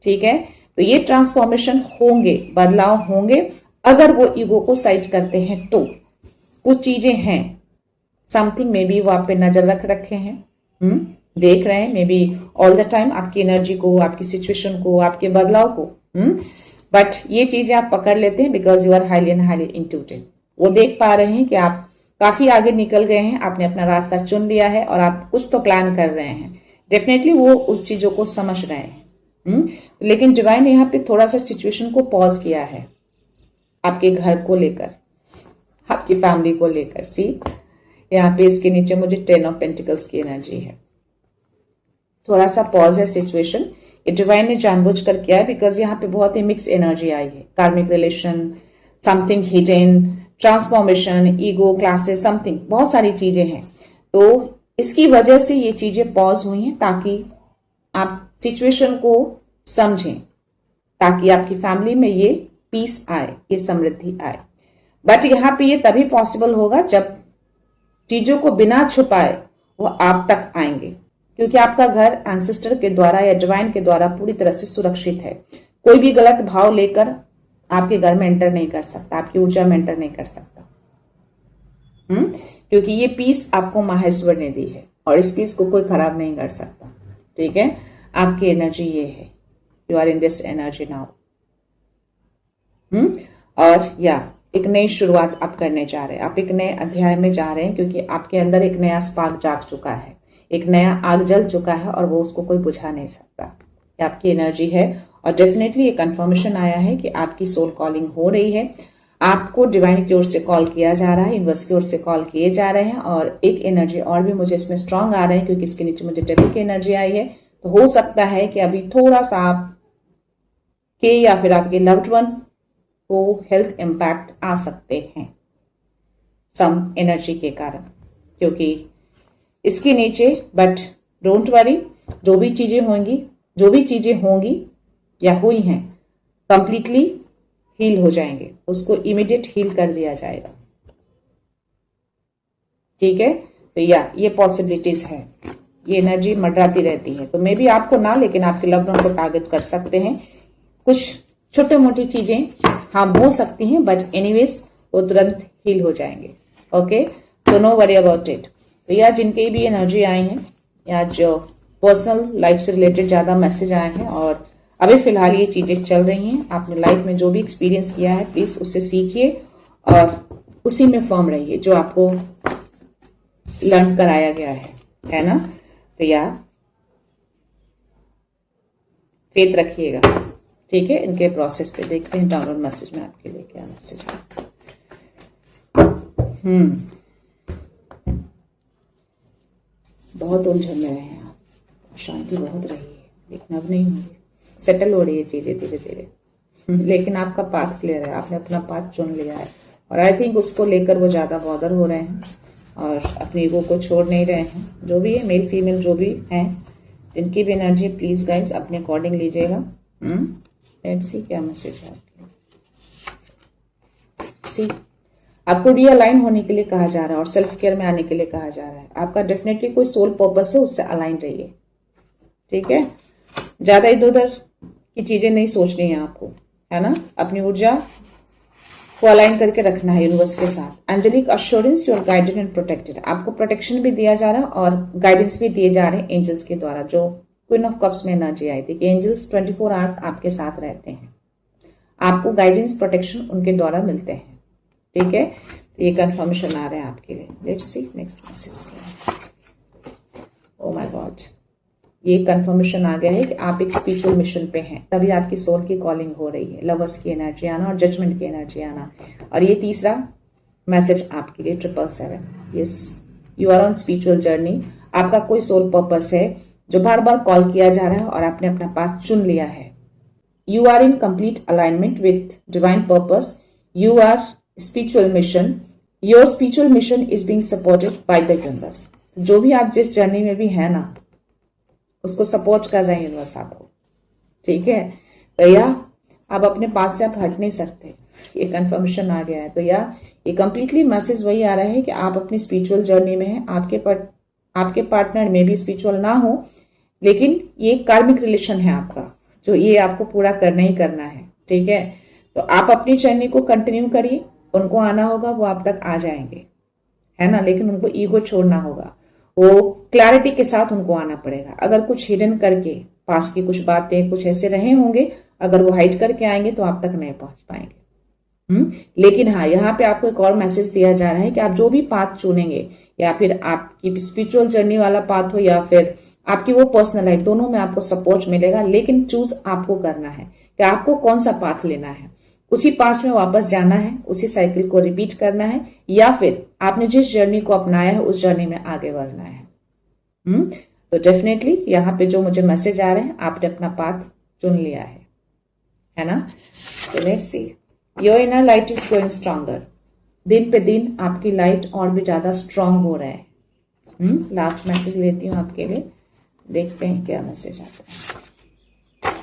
ठीक है। तो ये ट्रांसफॉर्मेशन होंगे, बदलाव होंगे, अगर वो ईगो को साइड करते हैं तो। कुछ चीजें हैं, समथिंग मे बी वो आप पे नजर रख रखे हैं, देख रहे हैं may be all the time आपकी एनर्जी को, आपकी सिचुएशन को, आपके बदलाव को, बट ये चीजें आप पकड़ लेते हैं because you are highly and highly intuitive. वो देख पा रहे हैं कि आप काफी आगे निकल गए हैं, आपने अपना रास्ता चुन लिया है और आप कुछ तो प्लान कर रहे हैं। डेफिनेटली वो उस चीजों को समझ रहे हैं। लेकिन डिवाइन यहाँ पे थोड़ा सा सिचुएशन को पॉज किया है, आपके घर को लेकर, आपकी फैमिली को लेकर। सी यहाँ पे इसके नीचे मुझे 10 ऑफ पेंटिकल्स की एनर्जी है, थोड़ा सा पॉज है सिचुएशन। ये डिवाइन ने जानबूझकर किया है बिकॉज यहाँ पे बहुत ही मिक्स एनर्जी आई है, कार्मिक relation, something hidden, transformation, ego, classes, something, बहुत सारी चीजें हैं। तो इसकी वजह से ये चीजें पॉज हुई हैं ताकि आप सिचुएशन को समझें, ताकि आपकी फैमिली में ये पीस आए, ये समृद्धि आए। बट यहाँ पे ये तभी पॉसिबल होगा जब चीजों को बिना छुपाए वो आप तक आएंगे, क्योंकि आपका घर एंसेस्टर के द्वारा या डिवाइन के द्वारा पूरी तरह से सुरक्षित है। कोई भी गलत भाव लेकर आपके घर में एंटर नहीं कर सकता, आपकी ऊर्जा में एंटर नहीं कर सकता, क्योंकि ये पीस आपको माहेश्वर ने दी है और इस पीस को कोई खराब नहीं कर सकता, ठीक है। आपकी एनर्जी ये है, you are in this energy now. और या एक नई शुरुआत आप करने जा रहे हैं, आप एक नए अध्याय में जा रहे हैं, क्योंकि आपके अंदर एक नया स्पार्क जाग चुका है, एक नया आग जल चुका है और वो उसको कोई बुझा नहीं सकता। ये आपकी एनर्जी है और डेफिनेटली ये कंफर्मेशन आया है कि आपकी सोल कॉलिंग हो रही है, आपको डिवाइन की ओर से कॉल किया जा रहा है, यूनिवर्स की ओर से कॉल किए जा रहे हैं। और एक एनर्जी और भी मुझे इसमें स्ट्रांग आ रहा है, क्योंकि इसके नीचे मुझे टेबल की एनर्जी आई है। तो हो सकता है कि अभी थोड़ा सा आपके या फिर आपके लव्ड वन को हेल्थ इंपैक्ट आ सकते हैं सम एनर्जी के कारण, क्योंकि इसके नीचे, बट डोंट वरी, जो भी चीजें होंगी या हुई हैं कंप्लीटली हील हो जाएंगे, उसको इमीडिएट हील कर दिया जाएगा, ठीक है। तो ये पॉसिबिलिटीज है, ये एनर्जी मंडराती रहती है। तो मे बी आपको ना, लेकिन आपके लव्ड वन को टारगेट कर सकते हैं। कुछ छोटे मोटी चीजें हाँ हो सकती हैं, बट एनीवेज वो तुरंत हील हो जाएंगे, okay. So no worry about it. तो या जिनके भी एनर्जी आए हैं या जो पर्सनल लाइफ से रिलेटेड ज्यादा मैसेज आए हैं और अभी फिलहाल ये चीजें चल रही हैं, आपने लाइफ में जो भी एक्सपीरियंस किया है प्लीज उससे सीखिए और उसी में फर्म रहिए जो आपको लर्न कराया गया है ना। तो या फेथ रखिएगा, ठीक है। इनके प्रोसेस पे देखते हैं डाउनलोड मैसेज में आपके लिए क्या मैसेज है। बहुत उलझन में रहे हैं आप, शांति बहुत रही है, लेकिन अब नहीं होगी, सेटल हो रही है चीजें धीरे धीरे। लेकिन आपका पाथ क्लियर है, आपने अपना पाथ चुन लिया है और आई थिंक उसको लेकर वो ज्यादा बॉदर हो रहे हैं और अपनी ईगो को छोड़ नहीं रहे हैं। जो भी है, मेल फीमेल जो भी हैं, जिनकी भी एनर्जी प्लीज गाइस अपने अकॉर्डिंग लीजिएगा। लेट्स सी क्या मैसेज है आपके। सी आपको रियलाइन होने के लिए कहा जा रहा है और सेल्फ केयर में आने के लिए कहा जा रहा है। आपका डेफिनेटली कोई सोल पर्पस है, उससे अलाइन रहिए, ठीक है। ज्यादा इधर उधर की चीजें नहीं सोचनी है आपको, है ना। अपनी ऊर्जा को अलाइन करके रखना है यूनिवर्स के साथ। Angelic assurance, you are guided and protected. आपको प्रोटेक्शन भी दिया जा रहा है और गाइडेंस भी दिए जा रहे हैं एंजल्स के द्वारा, जो क्वीन ऑफ कप्स में एनर्जी आई थी कि एंजल्स 24 आवर्स आपके साथ रहते हैं, आपको गाइडेंस प्रोटेक्शन उनके द्वारा मिलते हैं। ठीक है, तो ये कंफर्मेशन आ रहा है आपके लिए। Let's see next message. Oh my God, ये कंफर्मेशन आ गया है कि आप एक स्पिरिचुअल मिशन पे हैं, तभी आपकी सोल की कॉलिंग हो रही है। लवर्स की एनर्जी आना और जजमेंट की एनर्जी आना। और ये तीसरा मैसेज आपके लिए 777। Yes, you are on spiritual journey. आपका कोई सोल पर्पस है जो बार बार कॉल किया जा रहा है और आपने अपना पाथ चुन लिया है। You are in complete alignment with divine purpose. You are spiritual mission. Your spiritual mission is being supported by the universe. जो भी आप जिस जर्नी में भी है ना, उसको सपोर्ट कर रहे हैं यूनिवर्स आपको। ठीक है, तो या आप अपने पाथ से आप हट नहीं सकते, ये कंफर्मेशन आ गया है। तो या ये कंप्लीटली मैसेज वही आ रहा है कि आप अपनी स्पिरिचुअल जर्नी में हैं। आपके पार्टनर में भी स्पिरिचुअल ना हो, लेकिन ये कार्मिक रिलेशन है आपका, जो ये आपको पूरा करना ही करना है। ठीक है, तो आप अपनी जर्नी को कंटिन्यू करिए। उनको आना होगा, वो आप तक आ जाएंगे, है ना, लेकिन उनको ईगो छोड़ना होगा। वो क्लैरिटी के साथ उनको आना पड़ेगा। अगर कुछ हिडन करके पास की कुछ बातें कुछ ऐसे रहे होंगे, अगर वो हाइड करके आएंगे तो आप तक नहीं पहुंच पाएंगे। लेकिन हाँ, यहाँ पे आपको एक और मैसेज दिया जा रहा है कि आप जो भी पाथ चुनेंगे, या फिर आपकी स्पिरिचुअल जर्नी वाला पाथ हो या फिर आपकी वो पर्सनल लाइफ, दोनों में आपको सपोर्ट मिलेगा। लेकिन चूज आपको करना है कि आपको कौन सा पाथ लेना है। उसी पास्ट में वापस जाना है, उसी साइकिल को रिपीट करना है, या फिर आपने जिस जर्नी को अपनाया है उस जर्नी में आगे बढ़ना है। तो डेफिनेटली यहाँ पे जो मुझे मैसेज आ रहे हैं, आपने अपना पाथ चुन लिया है ना। So let's see, your inner light is going stronger. दिन पे दिन आपकी लाइट और भी ज्यादा स्ट्रांग हो रहा है। लास्ट मैसेज लेती हूँ आपके लिए, देखते हैं क्या मैसेज आता है।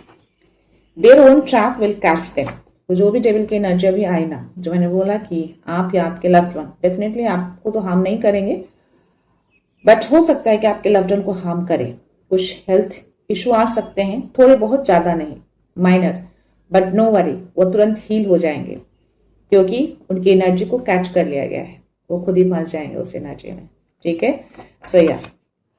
Their own trap will catch them. तो जो भी डेविल की एनर्जी अभी आई ना, जो मैंने बोला कि आप या आपके लव्ड वन, डेफिनेटली आपको तो हार्म नहीं करेंगे, बट हो सकता है कि आपके लव्ड वन को हार्म करे। कुछ हेल्थ इशू आ सकते हैं, थोड़े बहुत, ज्यादा नहीं, माइनर, बट नो वरी, वो तुरंत हील हो जाएंगे, क्योंकि उनकी एनर्जी को कैच कर लिया गया है। वो खुद ही फंस जाएंगे उस एनर्जी में। ठीक है, सो या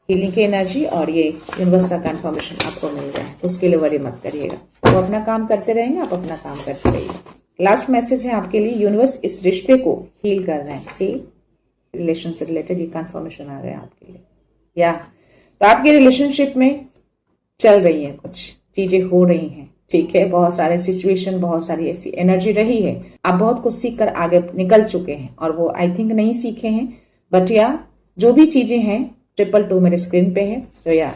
हीलिंग की एनर्जी और ये यूनिवर्स का कंफर्मेशन आपको मिल गया है, उसके लिए वरी मत करिएगा। वो अपना काम करते रहेंगे, आप अपना काम करते रहिए। लास्ट मैसेज है आपके लिए, यूनिवर्स इस रिश्ते को हील कर रहे हैं। सी, रिलेशन से रिलेटेड ये कंफर्मेशन आ गया आपके लिए। या तो आपके रिलेशनशिप में चल रही है, कुछ चीजें हो रही हैं। ठीक है, बहुत सारे सिचुएशन, बहुत सारी ऐसी एनर्जी रही है। आप बहुत कुछ सीख कर आगे निकल चुके हैं, और वो आई थिंक नहीं सीखे हैं, बट या जो भी चीजें हैं 222 मेरे स्क्रीन पे है। तो या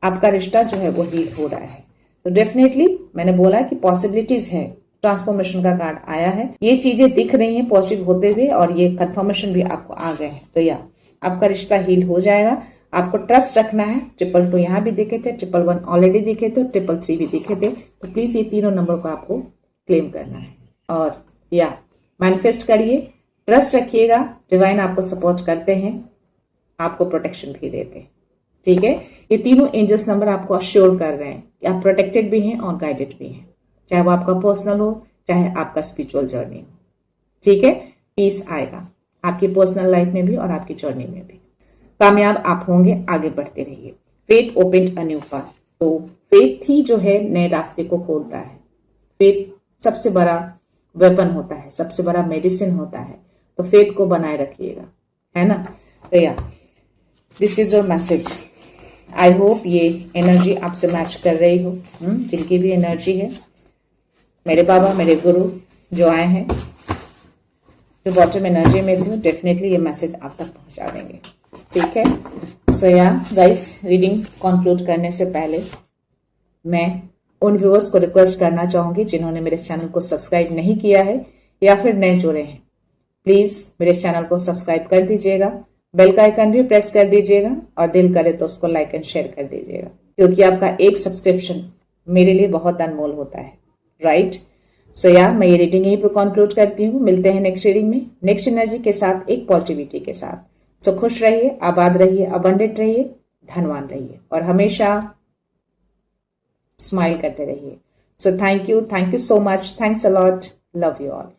आपका रिश्ता जो है वो हील हो रहा है। तो डेफिनेटली मैंने बोला कि पॉसिबिलिटीज है, ट्रांसफॉर्मेशन का कार्ड आया है, ये चीजें दिख रही हैं पॉजिटिव होते हुए, और ये कंफर्मेशन भी आपको आ गए हैं। तो या आपका रिश्ता हील हो जाएगा। आपको ट्रस्ट रखना है। 222 यहाँ भी दिखे थे, 111 ऑलरेडी दिखे थे, 333 भी दिखे थे। तो प्लीज ये तीनों नंबर को आपको क्लेम करना है, और या मैनिफेस्ट करिए, ट्रस्ट रखिएगा। डिवाइन आपको सपोर्ट करते हैं, आपको प्रोटेक्शन भी देते हैं। ठीक है, ये तीनों एंजल्स नंबर आपको अश्योर कर रहे हैं कि आप प्रोटेक्टेड भी हैं और गाइडेड भी हैं, चाहे वो आपका पर्सनल हो, चाहे आपका स्पिरिचुअल जर्नी हो। ठीक है, पीस आएगा आपकी पर्सनल लाइफ में भी और आपकी जर्नी में भी। कामयाब आप होंगे, आगे बढ़ते रहिए। Faith opened a new path. तो फेथ ही जो है नए रास्ते को खोलता है। फेथ सबसे बड़ा वेपन होता है, सबसे बड़ा मेडिसिन होता है। तो फेथ को बनाए रखिएगा, है ना। तो या this is your message. I hope ये एनर्जी आपसे मैच कर रही हो। जिनकी भी एनर्जी है, मेरे बाबा, मेरे गुरु जो आए हैं, जो बॉटम एनर्जी में थी, डेफिनेटली ये मैसेज आप तक पहुंचा देंगे। ठीक है, सो या गाइस, रीडिंग कंक्लूड करने से पहले मैं उन व्यूअर्स को रिक्वेस्ट करना चाहूंगी जिन्होंने मेरे चैनल को सब्सक्राइब नहीं किया है या फिर नए जुड़े हैं, प्लीज मेरे चैनल को सब्सक्राइब कर दीजिएगा, बेल का आइकन भी प्रेस कर दीजिएगा, और दिल करे तो उसको लाइक एंड शेयर कर दीजिएगा, क्योंकि आपका एक सब्सक्रिप्शन मेरे लिए बहुत अनमोल होता है। राइट, सो या मैं ये रीडिंग यहीं पर कंक्लूड करती हूँ। मिलते हैं नेक्स्ट रीडिंग में, नेक्स्ट एनर्जी के साथ, एक पॉजिटिविटी के साथ। सो खुश रहिए, आबाद रहिए, अबंडेंट रहिए, धनवान रहिए, और हमेशा स्माइल करते रहिए। सो thank you so much, thanks a lot, love you all.